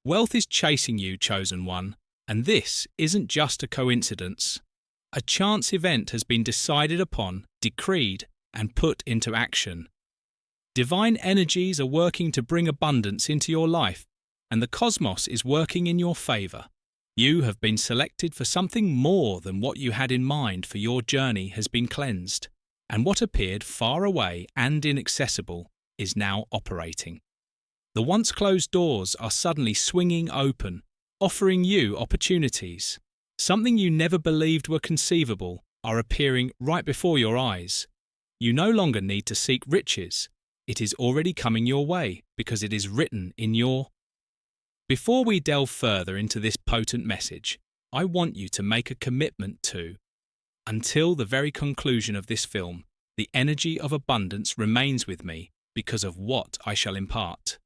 Wealth is chasing you, chosen one, and this isn't just a coincidence. A chance event has been decided upon, decreed, and put into action. Divine energies are working to bring abundance into your life, and the cosmos is working in your favor. You have been selected for something more than what you had in mind, for your journey has been cleansed, and what appeared far away and inaccessible is now operating. The once closed doors are suddenly swinging open, offering you opportunities. Something you never believed were conceivable are appearing right before your eyes. You no longer need to seek riches. It is already coming your way because it is written in your... Before we delve further into this potent message, I want you to make a commitment to, until the very conclusion of this film, the energy of abundance remains with me because of what I shall impart.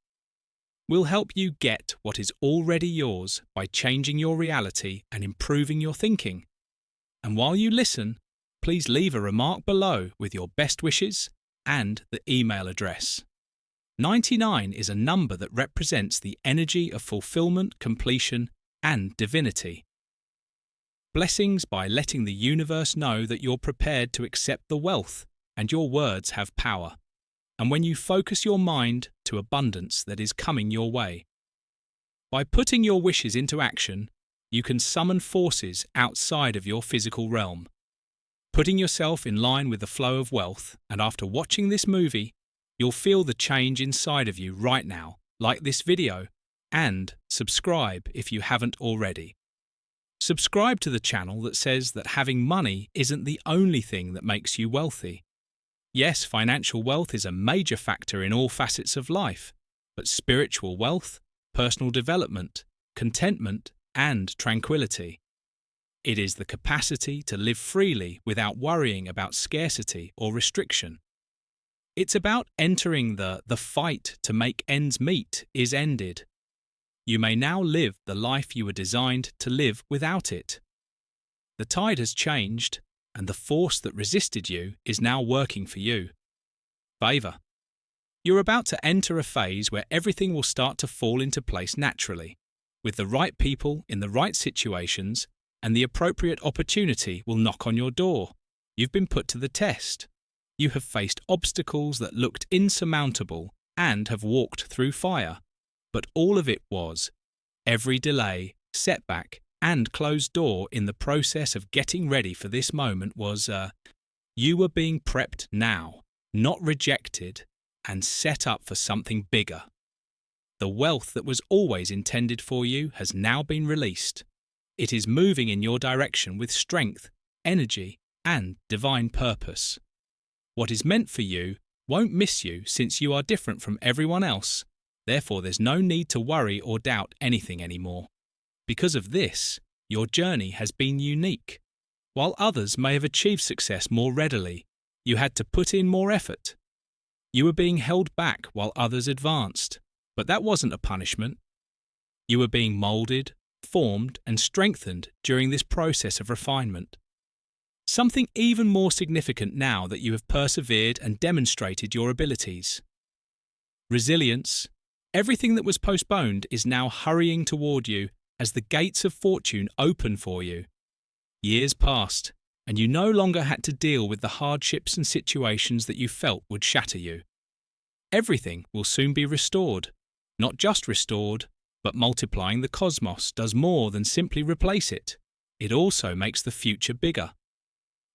We'll help you get what is already yours by changing your reality and improving your thinking. And while you listen, please leave a remark below with your best wishes and the email address. 99 is a number that represents the energy of fulfillment, completion, and divinity. Blessings by letting the universe know that you're prepared to accept the wealth, and your words have power. And when you focus your mind to abundance that is coming your way. By putting your wishes into action, you can summon forces outside of your physical realm. Putting yourself in line with the flow of wealth, and after watching this movie, you'll feel the change inside of you right now. Like this video, and subscribe if you haven't already. Subscribe to the channel that says that having money isn't the only thing that makes you wealthy. Yes, financial wealth is a major factor in all facets of life, but spiritual wealth, personal development, contentment, and tranquility. It is the capacity to live freely without worrying about scarcity or restriction. It's about entering the fight to make ends meet is ended. You may now live the life you were designed to live without it. The tide has changed, and the force that resisted you is now working for you. Favor. You're about to enter a phase where everything will start to fall into place naturally, with the right people in the right situations, and the appropriate opportunity will knock on your door. You've been put to the test. You have faced obstacles that looked insurmountable and have walked through fire. But all of it was, every delay, setback, and closed door in the process of getting ready for this moment was, you were being prepped now, not rejected, and set up for something bigger. The wealth that was always intended for you has now been released. It is moving in your direction with strength, energy, and divine purpose. What is meant for you won't miss you since you are different from everyone else. Therefore, there's no need to worry or doubt anything anymore. Because of this, your journey has been unique. While others may have achieved success more readily, you had to put in more effort. You were being held back while others advanced, but that wasn't a punishment. You were being molded, formed, and strengthened during this process of refinement. Something even more significant now that you have persevered and demonstrated your abilities. Resilience. Everything that was postponed is now hurrying toward you as the gates of fortune open for you. Years passed, and you no longer had to deal with the hardships and situations that you felt would shatter you. Everything will soon be restored. Not just restored, but multiplying the cosmos does more than simply replace it. It also makes the future bigger.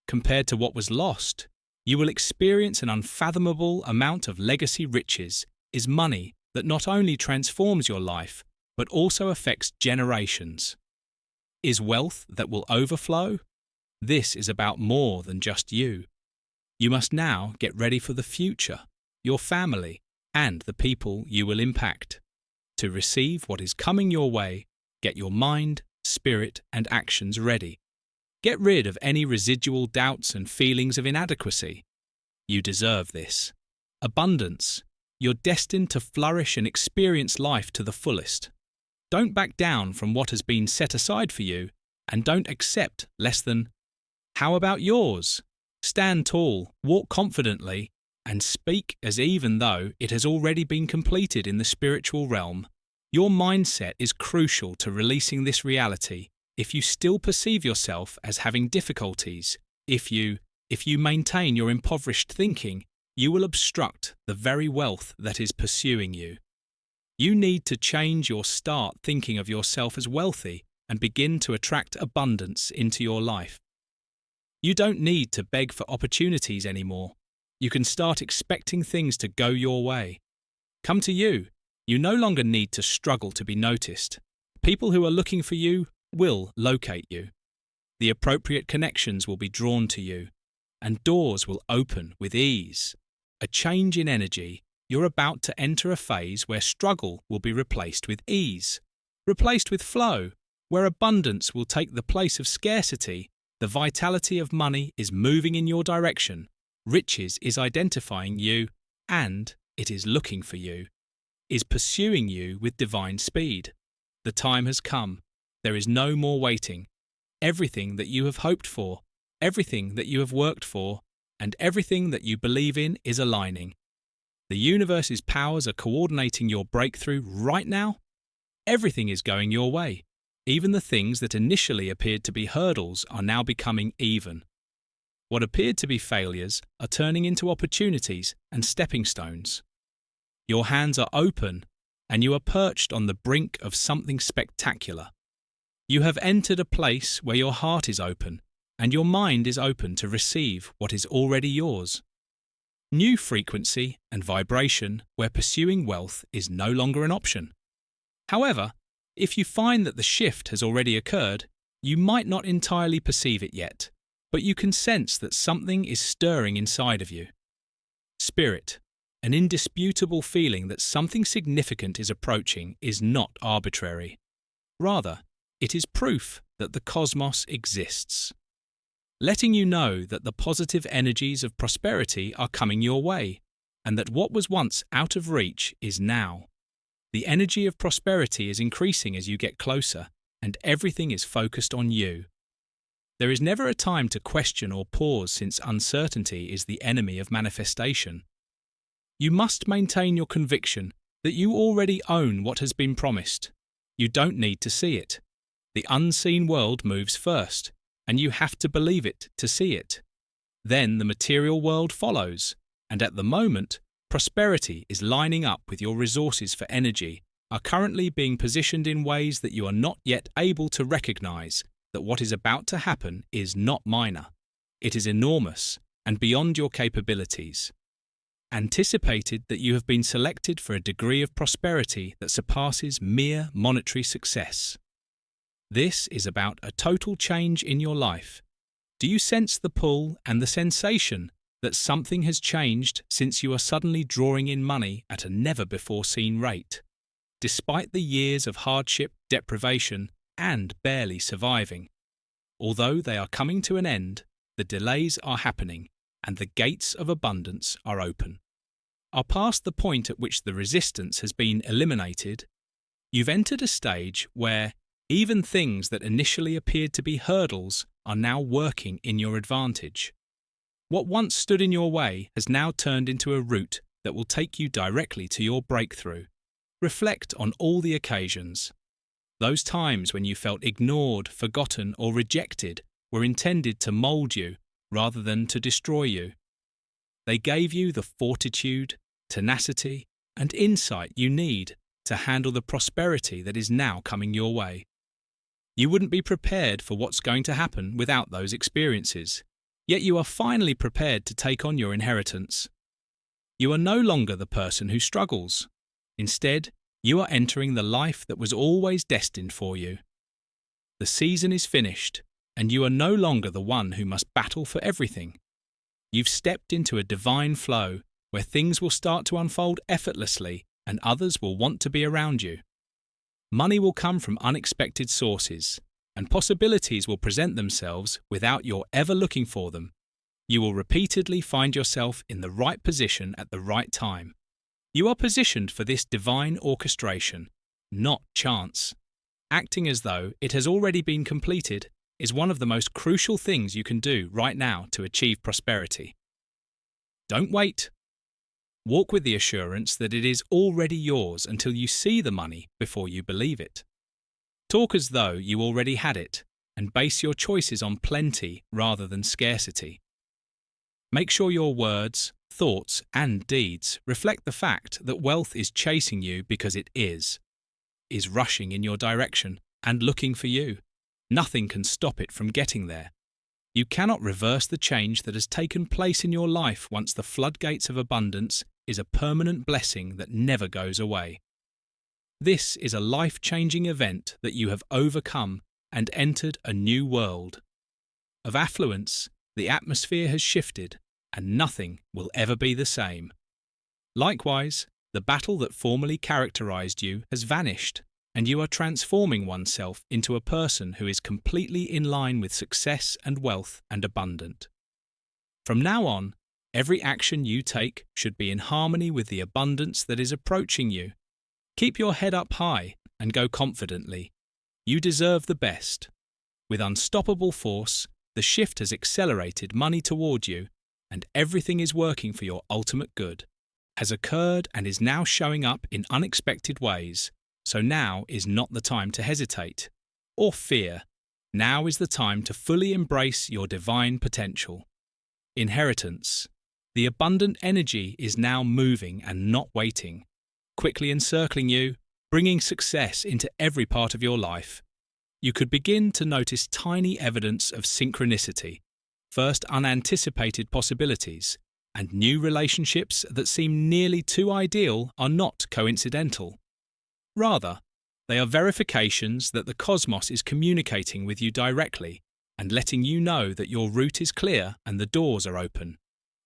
Compared to what was lost, you will experience an unfathomable amount of legacy riches is money that not only transforms your life, but also affects generations. Is wealth that will overflow? This is about more than just you. You must now get ready for the future, your family, and the people you will impact. To receive what is coming your way, get your mind, spirit, and actions ready. Get rid of any residual doubts and feelings of inadequacy. You deserve this. Abundance. You're destined to flourish and experience life to the fullest. Don't back down from what has been set aside for you, and don't accept less than. How about yours? Stand tall, walk confidently, and speak as even though it has already been completed in the spiritual realm. Your mindset is crucial to releasing this reality. If you still perceive yourself as having difficulties, if you maintain your impoverished thinking, you will obstruct the very wealth that is pursuing you. You need to change your start thinking of yourself as wealthy and begin to attract abundance into your life. You don't need to beg for opportunities anymore. You can start expecting things to go your way. Come to you. You no longer need to struggle to be noticed. People who are looking for you will locate you. The appropriate connections will be drawn to you, and doors will open with ease. A change in energy. You're about to enter a phase where struggle will be replaced with ease, replaced with flow, where abundance will take the place of scarcity. The vitality of money is moving in your direction. Riches is identifying you, and it is looking for you, is pursuing you with divine speed. The time has come. There is no more waiting. Everything that you have hoped for, everything that you have worked for, and everything that you believe in is aligning. The universe's powers are coordinating your breakthrough right now. Everything is going your way. Even the things that initially appeared to be hurdles are now becoming even. What appeared to be failures are turning into opportunities and stepping stones. Your hands are open, and you are perched on the brink of something spectacular. You have entered a place where your heart is open, and your mind is open to receive what is already yours. New frequency and vibration where pursuing wealth is no longer an option. However, if you find that the shift has already occurred, you might not entirely perceive it yet, but you can sense that something is stirring inside of you. Spirit, an indisputable feeling that something significant is approaching, is not arbitrary. Rather, it is proof that the cosmos exists, letting you know that the positive energies of prosperity are coming your way, and that what was once out of reach is now. The energy of prosperity is increasing as you get closer, and everything is focused on you. There is never a time to question or pause, since uncertainty is the enemy of manifestation. You must maintain your conviction that you already own what has been promised. You don't need to see it. The unseen world moves first, and you have to believe it to see it. Then the material world follows, and at the moment, prosperity is lining up with your resources for energy, are currently being positioned in ways that you are not yet able to recognize that what is about to happen is not minor. It is enormous and beyond your capabilities. Anticipated that you have been selected for a degree of prosperity that surpasses mere monetary success. This is about a total change in your life. Do you sense the pull and the sensation that something has changed since you are suddenly drawing in money at a never-before-seen rate? Despite the years of hardship, deprivation, and barely surviving. Although they are coming to an end, the delays are happening, and the gates of abundance are open. Are past the point at which the resistance has been eliminated. You've entered a stage where even things that initially appeared to be hurdles are now working in your advantage. What once stood in your way has now turned into a route that will take you directly to your breakthrough. Reflect on all the occasions. Those times when you felt ignored, forgotten, or rejected were intended to mold you rather than to destroy you. They gave you the fortitude, tenacity, and insight you need to handle the prosperity that is now coming your way. You wouldn't be prepared for what's going to happen without those experiences, yet you are finally prepared to take on your inheritance. You are no longer the person who struggles. Instead, you are entering the life that was always destined for you. The season is finished, and you are no longer the one who must battle for everything. You've stepped into a divine flow where things will start to unfold effortlessly and others will want to be around you. Money will come from unexpected sources, and possibilities will present themselves without your ever looking for them. You will repeatedly find yourself in the right position at the right time. You are positioned for this divine orchestration, not chance. Acting as though it has already been completed is one of the most crucial things you can do right now to achieve prosperity. Don't wait. Walk with the assurance that it is already yours until you see the money before you believe it. Talk as though you already had it, and base your choices on plenty rather than scarcity. Make sure your words, thoughts, and deeds reflect the fact that wealth is chasing you because it is rushing in your direction and looking for you. Nothing can stop it from getting there. You cannot reverse the change that has taken place in your life once the floodgates of abundance is a permanent blessing that never goes away. This is a life-changing event that you have overcome and entered a new world. Of affluence, the atmosphere has shifted, and nothing will ever be the same. Likewise, the battle that formerly characterized you has vanished, and you are transforming oneself into a person who is completely in line with success and wealth and abundant. From now on, every action you take should be in harmony with the abundance that is approaching you. Keep your head up high and go confidently. You deserve the best. With unstoppable force, the shift has accelerated money toward you, and everything is working for your ultimate good. Has occurred and is now showing up in unexpected ways, so now is not the time to hesitate or fear. Now is the time to fully embrace your divine potential. Inheritance. The abundant energy is now moving and not waiting, quickly encircling you, bringing success into every part of your life. You could begin to notice tiny evidence of synchronicity, first unanticipated possibilities, and new relationships that seem nearly too ideal are not coincidental. Rather, they are verifications that the cosmos is communicating with you directly and letting you know that your route is clear and the doors are open,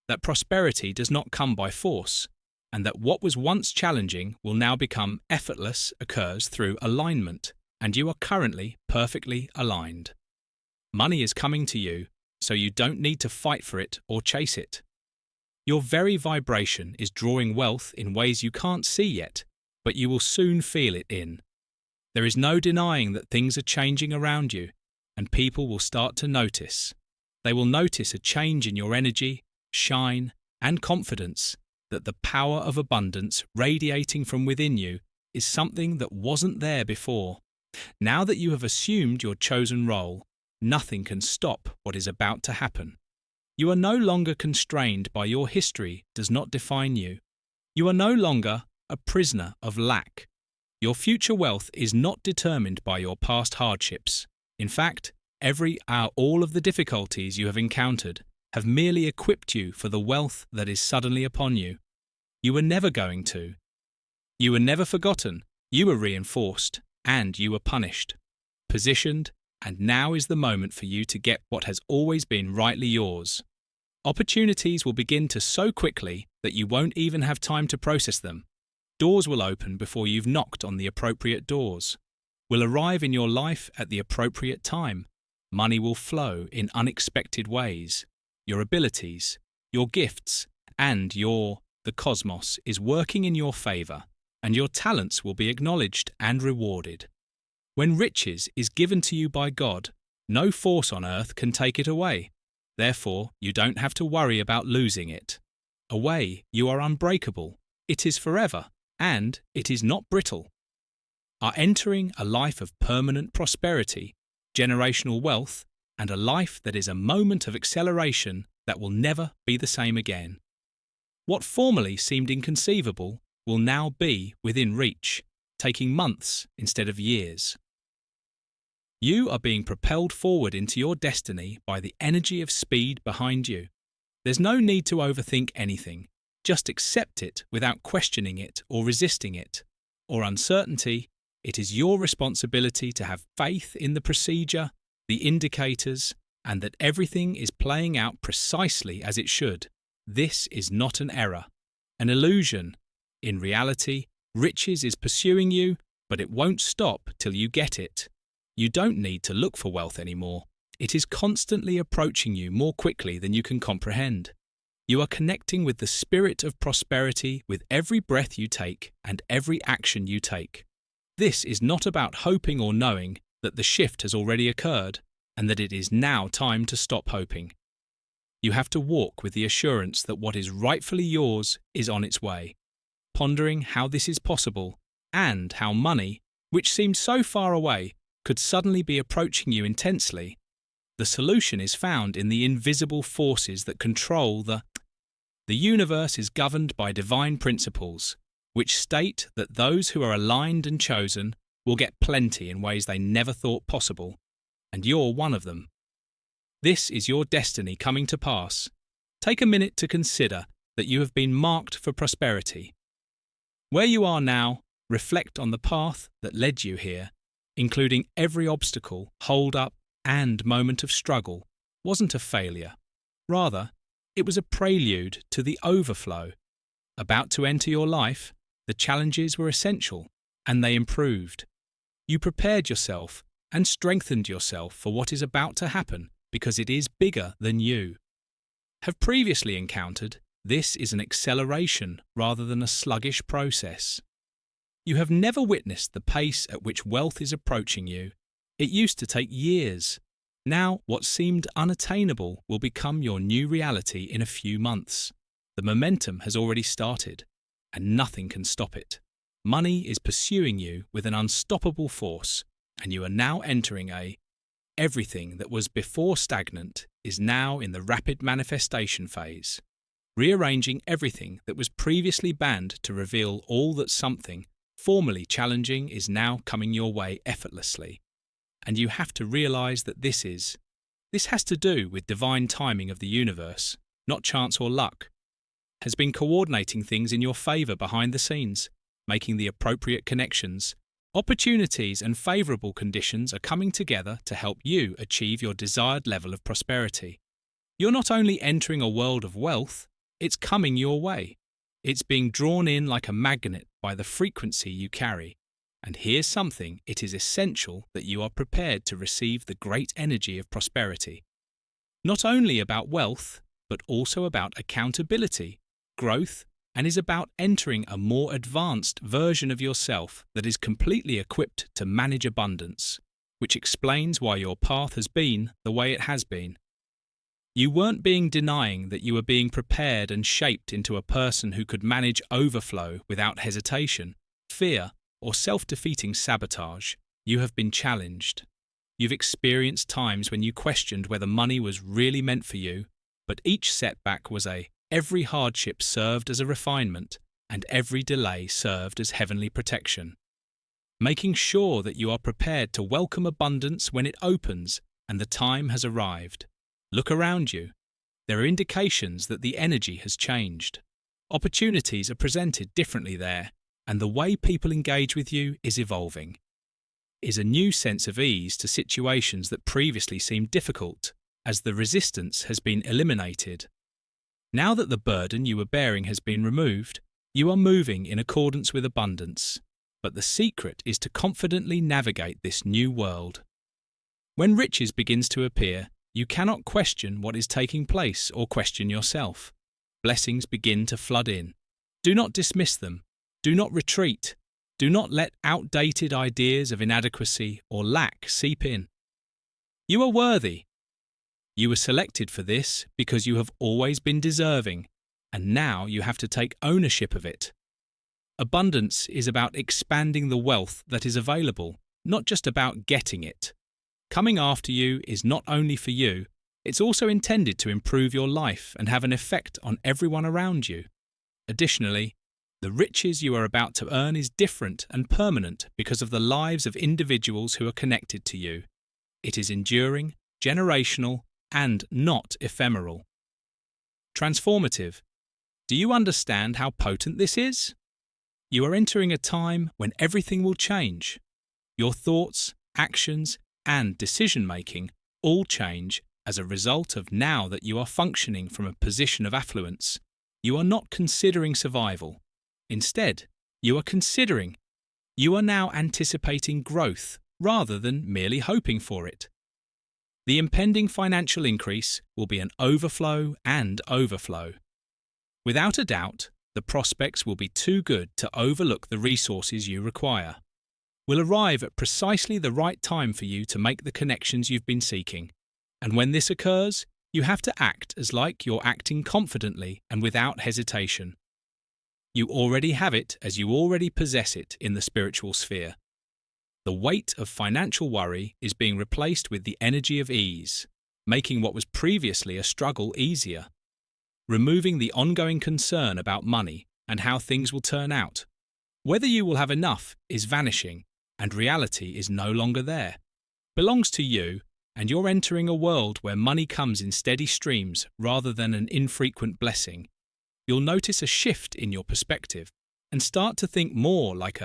that prosperity does not come by force, and that what was once challenging will now become effortless occurs through alignment, and you are currently perfectly aligned. Money is coming to you, so you don't need to fight for it or chase it. Your very vibration is drawing wealth in ways you can't see yet, but you will soon feel it in. There is no denying that things are changing around you, and people will start to notice. They will notice a change in your energy, shine, and confidence, that the power of abundance radiating from within you is something that wasn't there before. Now that you have assumed your chosen role, nothing can stop what is about to happen. You are no longer constrained by your history does not define you. You are no longer a prisoner of lack. Your future wealth is not determined by your past hardships. In fact, all of the difficulties you have encountered have merely equipped you for the wealth that is suddenly upon you. You were never going to. You were never forgotten. You were reinforced, and you were punished, positioned, and now is the moment for you to get what has always been rightly yours. Opportunities will begin to so quickly that you won't even have time to process them. Doors will open before you've knocked on the appropriate doors. Will arrive in your life at the appropriate time. Money will flow in unexpected ways. Your abilities, your gifts, and the cosmos is working in your favor, and your talents will be acknowledged and rewarded. When riches is given to you by God, no force on earth can take it away. Therefore, you don't have to worry about losing it. Away, you are unbreakable. It is forever, and it is not brittle. Are entering a life of permanent prosperity, generational wealth, and a life that is a moment of acceleration that will never be the same again. What formerly seemed inconceivable will now be within reach, taking months instead of years. You are being propelled forward into your destiny by the energy of speed behind you. There's no need to overthink anything. Just accept it without questioning it or resisting it, or uncertainty. It is your responsibility to have faith in the procedure, the indicators, and that everything is playing out precisely as it should. This is not an error, an illusion. In reality, riches is pursuing you, but it won't stop till you get it. You don't need to look for wealth anymore. It is constantly approaching you more quickly than you can comprehend. You are connecting with the spirit of prosperity with every breath you take and every action you take. This is not about hoping or knowing that the shift has already occurred and that it is now time to stop hoping. You have to walk with the assurance that what is rightfully yours is on its way, pondering how this is possible and how money, which seemed so far away, could suddenly be approaching you intensely. The solution is found in the invisible forces that control the universe is governed by divine principles, which state that those who are aligned and chosen will get plenty in ways they never thought possible, and you're one of them. This is your destiny coming to pass. Take a minute to consider that you have been marked for prosperity. Where you are now, reflect on the path that led you here, including every obstacle, hold-up, and moment of struggle wasn't a failure. Rather, it was a prelude to the overflow. About to enter your life, the challenges were essential, and they improved. You prepared yourself and strengthened yourself for what is about to happen because it is bigger than you. Have previously encountered, this is an acceleration rather than a sluggish process. You have never witnessed the pace at which wealth is approaching you. It used to take years. Now, what seemed unattainable will become your new reality in a few months. The momentum has already started, and nothing can stop it. Money is pursuing you with an unstoppable force, and you are now entering everything that was before stagnant is now in the rapid manifestation phase, rearranging everything that was previously banned to reveal all that something formerly challenging is now coming your way effortlessly. And you have to realize that this has to do with divine timing of the universe, not chance or luck, has been coordinating things in your favor behind the scenes, making the appropriate connections. Opportunities and favorable conditions are coming together to help you achieve your desired level of prosperity. You're not only entering a world of wealth, it's coming your way. It's being drawn in like a magnet by the frequency you carry. And here's something: it is essential that you are prepared to receive the great energy of prosperity. Not only about wealth, but also about accountability, growth, and is about entering a more advanced version of yourself that is completely equipped to manage abundance, which explains why your path has been the way it has been. You weren't being denying that you were being prepared and shaped into a person who could manage overflow without hesitation, fear, or self-defeating sabotage. You have been challenged. You've experienced times when you questioned whether money was really meant for you, but each setback was every hardship served as a refinement, and every delay served as heavenly protection. Making sure that you are prepared to welcome abundance when it opens and the time has arrived. Look around you. There are indications that the energy has changed. Opportunities are presented differently there, and the way people engage with you is evolving. Is a new sense of ease to situations that previously seemed difficult, as the resistance has been eliminated. Now that the burden you were bearing has been removed, you are moving in accordance with abundance. But the secret is to confidently navigate this new world. When riches begins to appear, you cannot question what is taking place or question yourself. Blessings begin to flood in. Do not dismiss them. Do not retreat. Do not let outdated ideas of inadequacy or lack seep in. You are worthy. You were selected for this because you have always been deserving, and now you have to take ownership of it. Abundance is about expanding the wealth that is available, not just about getting it. Coming after you is not only for you, it's also intended to improve your life and have an effect on everyone around you. Additionally, the riches you are about to earn is different and permanent because of the lives of individuals who are connected to you. It is enduring, generational, and not ephemeral. Transformative. Do you understand how potent this is? You are entering a time when everything will change. Your thoughts, actions, and decision-making all change as a result of now that you are functioning from a position of affluence. You are not considering survival. Instead, you are considering. You are now anticipating growth rather than merely hoping for it. The impending financial increase will be an overflow and overflow. Without a doubt, the prospects will be too good to overlook the resources you require. Will arrive at precisely the right time for you to make the connections you've been seeking. And when this occurs, You have to act as like you're acting confidently and without hesitation. You already have it as you already possess it in the spiritual sphere. The weight of financial worry is being replaced with the energy of ease, making what was previously a struggle easier. Removing the ongoing concern about money and how things will turn out. Whether you will have enough is vanishing, and reality is no longer there. Belongs to you, and you're entering a world where money comes in steady streams rather than an infrequent blessing. You'll notice a shift in your perspective and start to think more like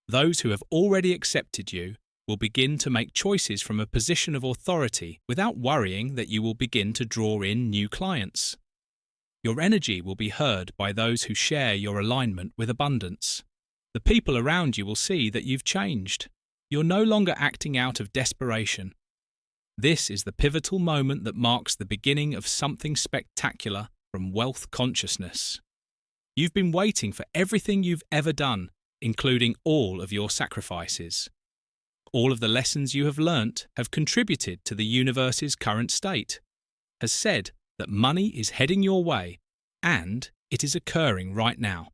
those who have already accepted you will begin to make choices from a position of authority without worrying that you will begin to draw in new clients. Your energy will be heard by those who share your alignment with abundance. The people around you will see that you've changed. You're no longer acting out of desperation. This is the pivotal moment that marks the beginning of something spectacular from wealth consciousness. You've been waiting for everything you've ever done, including all of your sacrifices. All of the lessons you have learnt have contributed to the universe's current state, has said that money is heading your way, and it is occurring right now.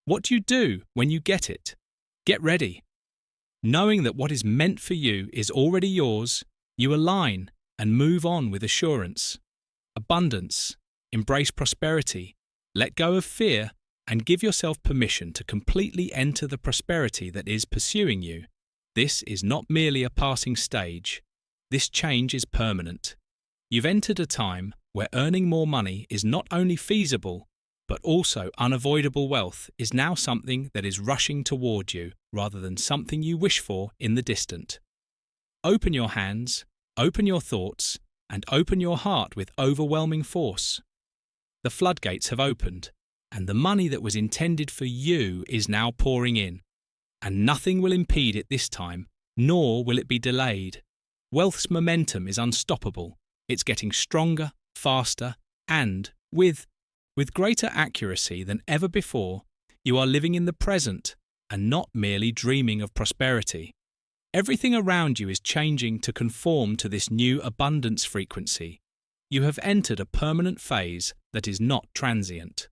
What do you do when you get it? Get ready. Knowing that what is meant for you is already yours, you align and move on with assurance. Abundance, embrace prosperity, let go of fear, and give yourself permission to completely enter the prosperity that is pursuing you. This is not merely a passing stage. This change is permanent. You've entered a time where earning more money is not only feasible, but also unavoidable. Wealth is now something that is rushing toward you rather than something you wish for in the distant. Open your hands, open your thoughts, and open your heart with overwhelming force. The floodgates have opened, and the money that was intended for you is now pouring in. And nothing will impede it this time, nor will it be delayed. Wealth's momentum is unstoppable. It's getting stronger, faster, and, with greater accuracy than ever before, you are living in the present and not merely dreaming of prosperity. Everything around you is changing to conform to this new abundance frequency. You have entered a permanent phase that is not transient.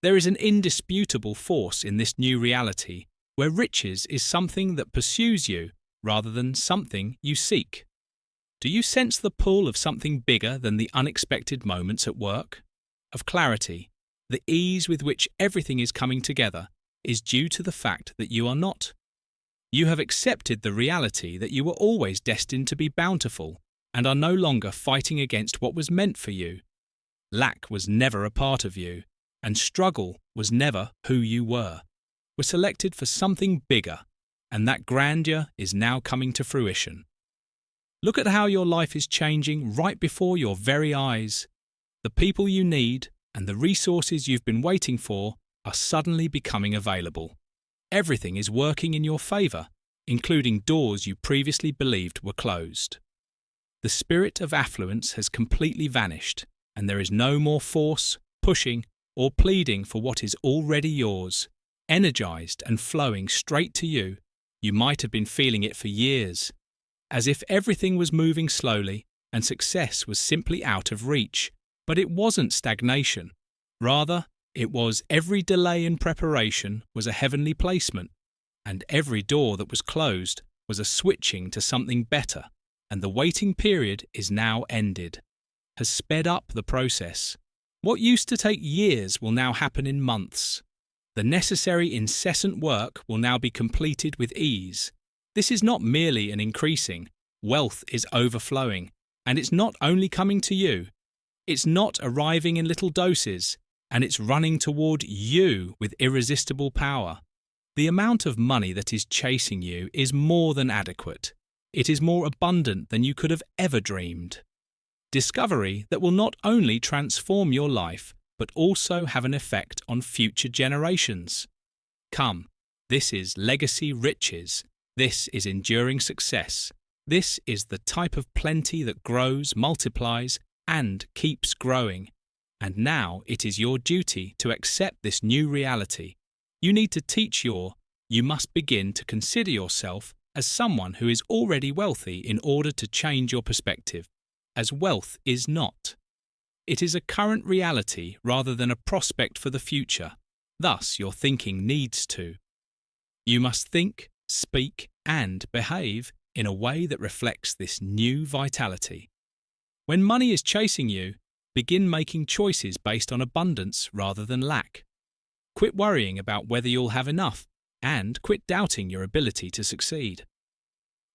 There is an indisputable force in this new reality where riches is something that pursues you rather than something you seek. Do you sense the pull of something bigger than the unexpected moments at work? Of clarity, the ease with which everything is coming together is due to the fact that you are not. You have accepted the reality that you were always destined to be bountiful and are no longer fighting against what was meant for you. Lack was never a part of you, and struggle was never who you were. We're selected for something bigger, and that grandeur is now coming to fruition. Look at how your life is changing right before your very eyes. The people you need and the resources you've been waiting for are suddenly becoming available. Everything is working in your favour, including doors you previously believed were closed. The spirit of affluence has completely vanished, and there is no more force, pushing, or pleading for what is already yours, energized and flowing straight to you. You might have been feeling it for years, as if everything was moving slowly and success was simply out of reach. But it wasn't stagnation. Rather, it was every delay in preparation was a heavenly placement, and every door that was closed was a switching to something better, and the waiting period is now ended, has sped up the process. What used to take years will now happen in months. The necessary incessant work will now be completed with ease. This is not merely an increasing. Wealth is overflowing, and it's not only coming to you. It's not arriving in little doses, and it's running toward you with irresistible power. The amount of money that is chasing you is more than adequate. It is more abundant than you could have ever dreamed. Discovery that will not only transform your life, but also have an effect on future generations. Come, this is legacy riches. This is enduring success. This is the type of plenty that grows, multiplies, and keeps growing. And now it is your duty to accept this new reality. You need to you must begin to consider yourself as someone who is already wealthy in order to change your perspective, as wealth is not. It is a current reality rather than a prospect for the future. Thus, your thinking needs to. You must think, speak, and behave in a way that reflects this new vitality. When money is chasing you, begin making choices based on abundance rather than lack. Quit worrying about whether you'll have enough, and quit doubting your ability to succeed.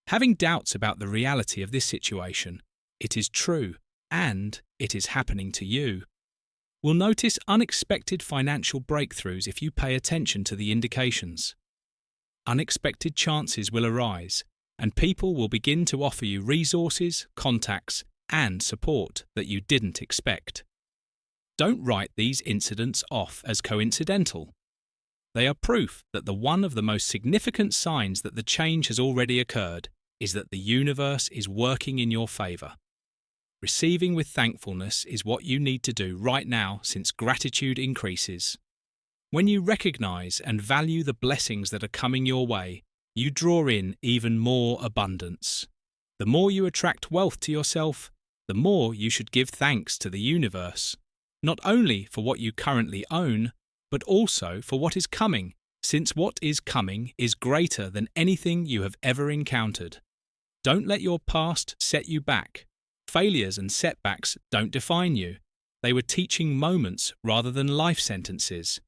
Having doubts about the reality of this situation, it is true, and it is happening to you, will notice unexpected financial breakthroughs if you pay attention to the indications. Unexpected chances will arise, and people will begin to offer you resources, contacts, and support that you didn't expect. Don't write these incidents off as coincidental. They are proof that one of the most significant signs that the change has already occurred is that the universe is working in your favor. Receiving with thankfulness is what you need to do right now, since gratitude increases. When you recognize and value the blessings that are coming your way, you draw in even more abundance. The more you attract wealth to yourself, the more you should give thanks to the universe, not only for what you currently own, but also for what is coming, since what is coming is greater than anything you have ever encountered. Don't let your past set you back. Failures and setbacks don't define you. They were teaching moments rather than life sentences.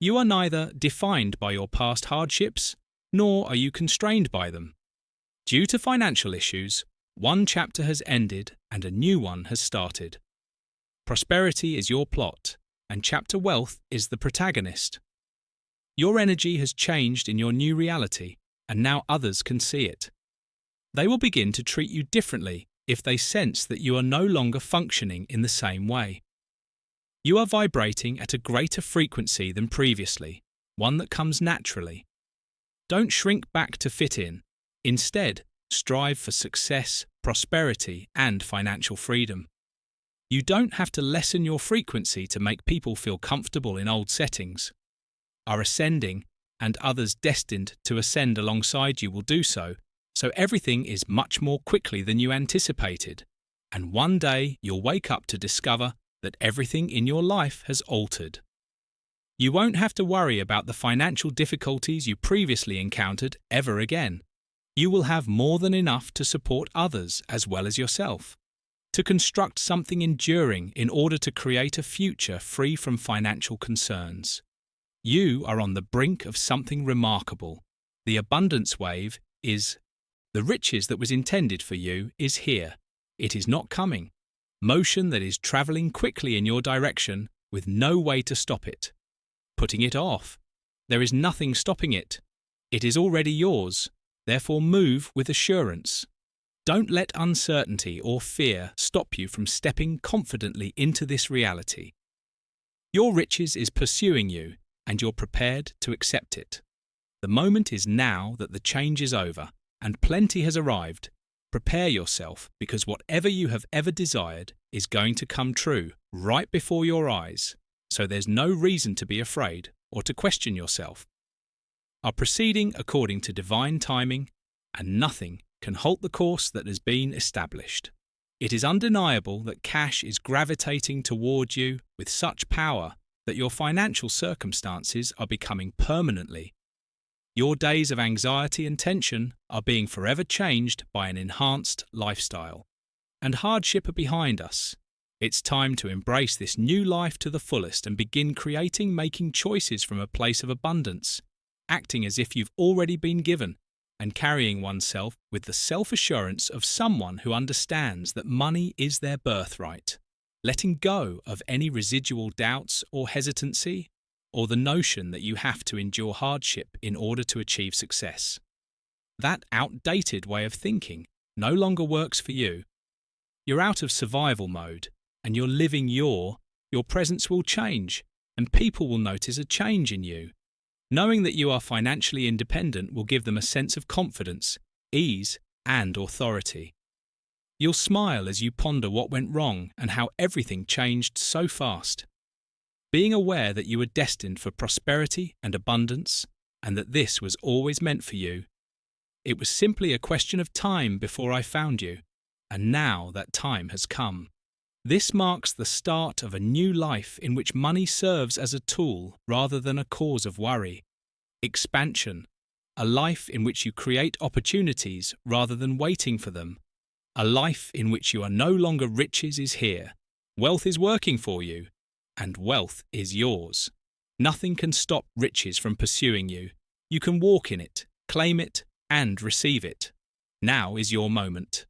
You are neither defined by your past hardships, nor are you constrained by them. Due to financial issues, one chapter has ended and a new one has started. Prosperity is your plot, and chapter wealth is the protagonist. Your energy has changed in your new reality, and now others can see it. They will begin to treat you differently if they sense that you are no longer functioning in the same way. You are vibrating at a greater frequency than previously, one that comes naturally. Don't shrink back to fit in. Instead, strive for success, prosperity, and financial freedom. You don't have to lessen your frequency to make people feel comfortable in old settings. Are ascending, and others destined to ascend alongside you will do so everything is much more quickly than you anticipated, and one day you'll wake up to discover that everything in your life has altered. You won't have to worry about the financial difficulties you previously encountered ever again. You will have more than enough to support others as well as yourself, to construct something enduring in order to create a future free from financial concerns. You are on the brink of something remarkable. The abundance wave is. The riches that was intended for you is here. It is not coming. Motion that is travelling quickly in your direction with no way to stop it. Putting it off. There is nothing stopping it. It is already yours. Therefore move with assurance. Don't let uncertainty or fear stop you from stepping confidently into this reality. Your riches is pursuing you, and you're prepared to accept it. The moment is now that the change is over, and plenty has arrived. Prepare yourself, because whatever you have ever desired is going to come true right before your eyes, so there's no reason to be afraid or to question yourself. Are proceeding according to divine timing, and nothing can halt the course that has been established. It is undeniable that cash is gravitating toward you with such power that your financial circumstances are becoming permanently. Your days of anxiety and tension are being forever changed by an enhanced lifestyle. And hardship are behind us. It's time to embrace this new life to the fullest and begin making choices from a place of abundance, acting as if you've already been given, and carrying oneself with the self-assurance of someone who understands that money is their birthright, letting go of any residual doubts or hesitancy, or the notion that you have to endure hardship in order to achieve success. That outdated way of thinking no longer works for you. You're out of survival mode, and you're living your presence will change, and people will notice a change in you. Knowing that you are financially independent will give them a sense of confidence, ease, and authority. You'll smile as you ponder what went wrong and how everything changed so fast. Being aware that you were destined for prosperity and abundance, and that this was always meant for you. It was simply a question of time before I found you, and now that time has come. This marks the start of a new life in which money serves as a tool rather than a cause of worry. Expansion, a life in which you create opportunities rather than waiting for them. A life in which you are no longer riches is here, wealth is working for you, and wealth is yours. Nothing can stop riches from pursuing you. You can walk in it, claim it, and receive it. Now is your moment.